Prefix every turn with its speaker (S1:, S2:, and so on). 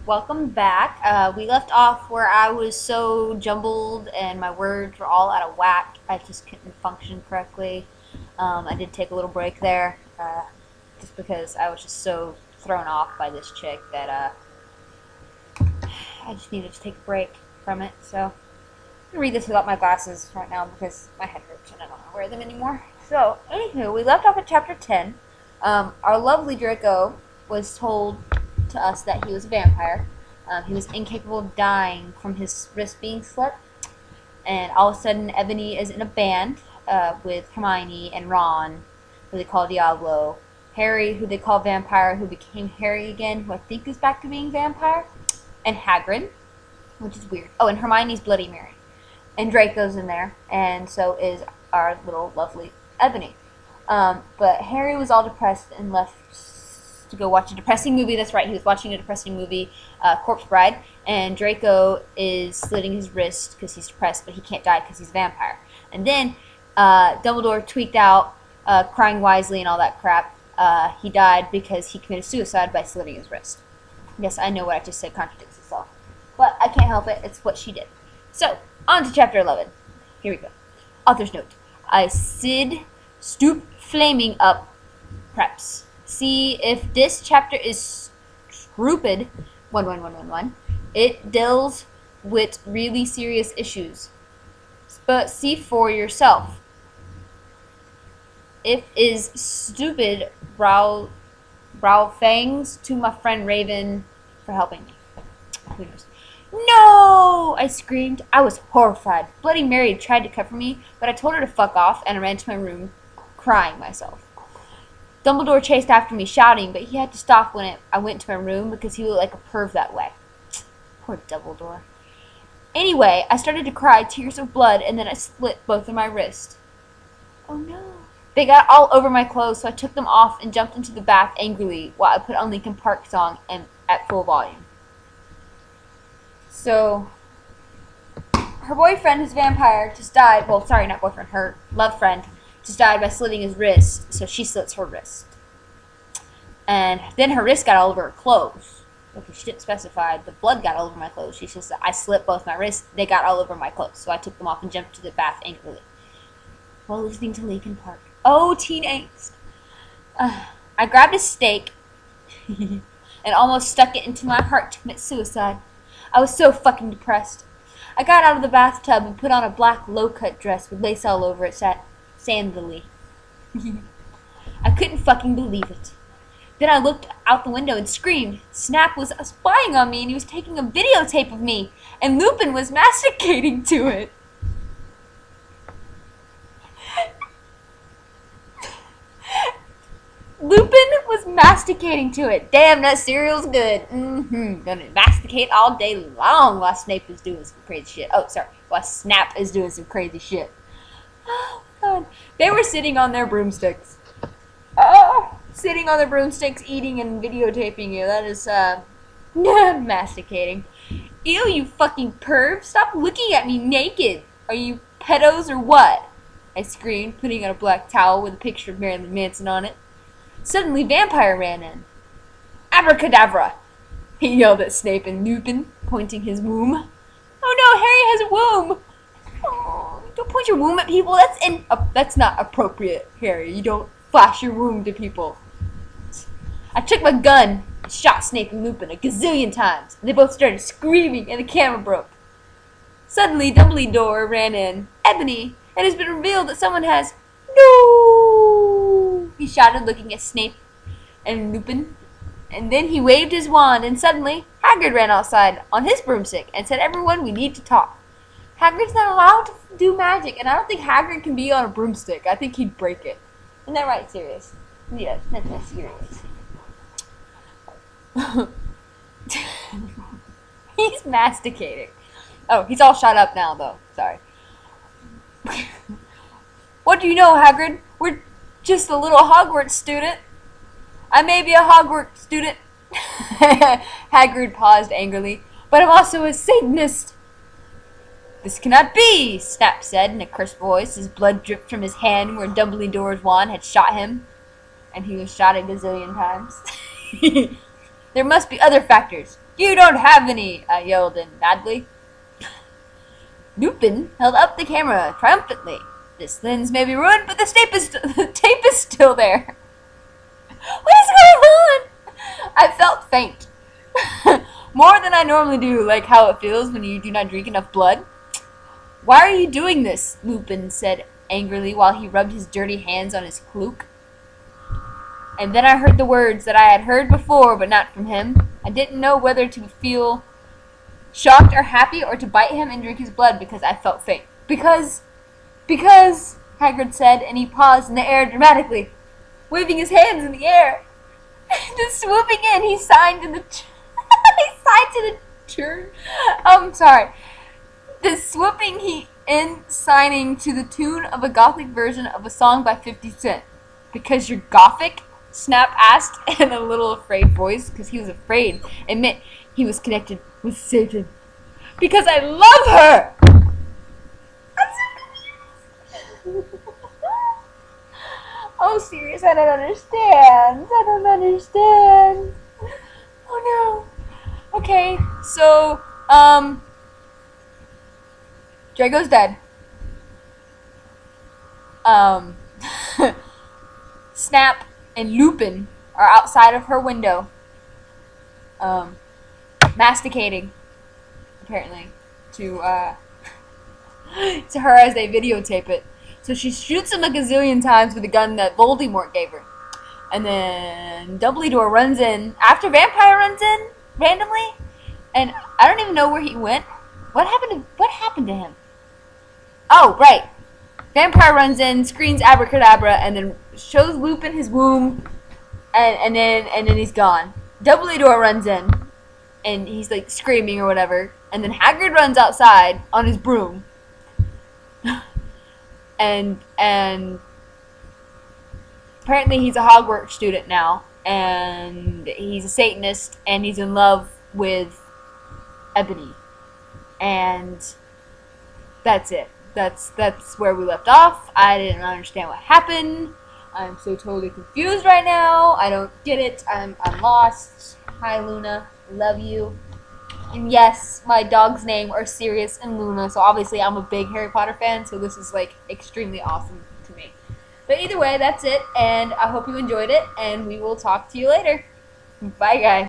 S1: welcome back. We left off where I was so jumbled and my words were all out of whack. I just couldn't function correctly. I did take a little break there, just because I was just so thrown off by this chick that I just needed to take a break from it. So I'm gonna read this without my glasses right now because my head hurts and I don't want to wear them anymore. So, anywho, we left off at chapter 10. Our lovely Draco was told to us that he was a vampire. He was incapable of dying from his wrist being slit. And all of a sudden, Ebony is in a band with Hermione and Ron, who they call Diablo. Harry, who they call Vampire, who became Harry again, who I think is back to being Vampire. And Hagrid, which is weird. Oh, and Hermione's Bloody Mary. And Draco's in there, and so is our little lovely Ebony. But Harry was all depressed and left to go watch a depressing movie. That's right, he was watching a depressing movie, Corpse Bride, and Draco is slitting his wrist because he's depressed, but he can't die because he's a vampire. And then Dumbledore tweaked out, crying wisely and all that crap. He died because he committed suicide by slitting his wrist. Yes, I know what I just said contradicts itself, but I can't help it. It's what she did. So, on to chapter 11. Here we go. Author's note. I Sid stoop flaming up preps. See if this chapter is stupid. 11111. It deals with really serious issues. But see for yourself. If is stupid, brow thanks to my friend Raven for helping me. Who knows? No! I screamed. I was horrified. Bloody Mary tried to cover me, but I told her to fuck off, and I ran to my room, crying myself. Dumbledore chased after me, shouting, but he had to stop when I went to my room because he looked like a perv that way. Poor Dumbledore. Anyway, I started to cry tears of blood, and then I split both of my wrists. Oh no. They got all over my clothes, so I took them off and jumped into the bath angrily while I put on Linkin Park song at full volume. So, her boyfriend, who's a vampire, just died. Well, sorry, not boyfriend. Her love friend just died by slitting his wrist, so she slits her wrist. And then her wrist got all over her clothes. Okay, she didn't specify. The blood got all over my clothes. She says, I slit both my wrists. They got all over my clothes, so I took them off and jumped to the bath angrily while listening to Linkin Park. Oh, teen angst. I grabbed a stake and almost stuck it into my heart to commit suicide. I was so fucking depressed. I got out of the bathtub and put on a black low-cut dress with lace all over it, sandally. I couldn't fucking believe it. Then I looked out the window and screamed. Snap was spying on me and he was taking a videotape of me, and Lupin was masticating to it. Lupin was masticating to it. Damn, that cereal's good. Gonna masticate all day long while Snape is doing some crazy shit. Oh, sorry. While Snap is doing some crazy shit. Oh, God. They were sitting on their broomsticks. Oh, sitting on their broomsticks, eating and videotaping you. That is, masticating. Ew, you fucking perv. Stop looking at me naked. Are you pedos or what? I screamed, putting on a black towel with a picture of Marilyn Manson on it. Suddenly, Vampire ran in. Abracadabra! He yelled at Snape and Lupin, pointing his womb. Oh no, Harry has a womb! Oh, don't point your womb at people. That's not appropriate, Harry. You don't flash your womb to people. I took my gun and shot Snape and Lupin a gazillion times. And they both started screaming, and the camera broke. Suddenly, Dumbledore ran in. Ebony, it has been revealed that someone has... No! He shouted, looking at Snape and Lupin. And then he waved his wand, and suddenly Hagrid ran outside on his broomstick and said, Everyone, we need to talk. Hagrid's not allowed to do magic, and I don't think Hagrid can be on a broomstick. I think he'd break it. Isn't that right, Sirius? Yes, that's serious. He's masticating. Oh, he's all shut up now, though. Sorry. What do you know, Hagrid? We're just a little Hogwarts student. I may be a Hogwarts student. Hagrid paused angrily. But I'm also a Satanist. This cannot be, Snap said in a crisp voice as blood dripped from his hand where Dumbledore's wand had shot him. And he was shot a gazillion times. There must be other factors. You don't have any, I yelled in madly. Lupin held up the camera triumphantly. This lens may be ruined, but the tape is still there. What is going on? I felt faint. More than I normally do, like how it feels when you do not drink enough blood. Why are you doing this? Lupin said angrily while he rubbed his dirty hands on his cloak. And then I heard the words that I had heard before, but not from him. I didn't know whether to feel shocked or happy or to bite him and drink his blood because I felt faint. Because, Hagrid said, and he paused in the air dramatically, waving his hands in the air. Just swooping in, he signed to the turn. Sorry. The swooping he in signing to the tune of a gothic version of a song by 50 Cent. Because you're gothic? Snap asked in a little afraid voice, because he was afraid. Admit he was connected with Satan. Because I love her! I'm so confused. Oh, serious, I don't understand. Oh no. Okay, so, Draco's dead. Snap and Lupin are outside of her window, masticating, apparently, to her as they videotape it. So she shoots him a gazillion times with a gun that Voldemort gave her. And then Dumbledore runs in, after Vampire runs in, randomly, and I don't even know where he went. What happened to him? Oh, right. Vampire runs in, screams abracadabra, and then shows Lupin his womb, and then he's gone. Dumbledore runs in, and he's like screaming or whatever, and then Hagrid runs outside on his broom, and apparently he's a Hogwarts student now, and he's a Satanist, and he's in love with Ebony, and that's it. That's where we left off. I didn't understand what happened. I'm so totally confused right now. I don't get it. I'm lost. Hi, Luna. Love you. And yes, my dog's name are Sirius and Luna, so obviously I'm a big Harry Potter fan, so this is like extremely awesome to me. But either way, that's it, and I hope you enjoyed it, and we will talk to you later. Bye, guys.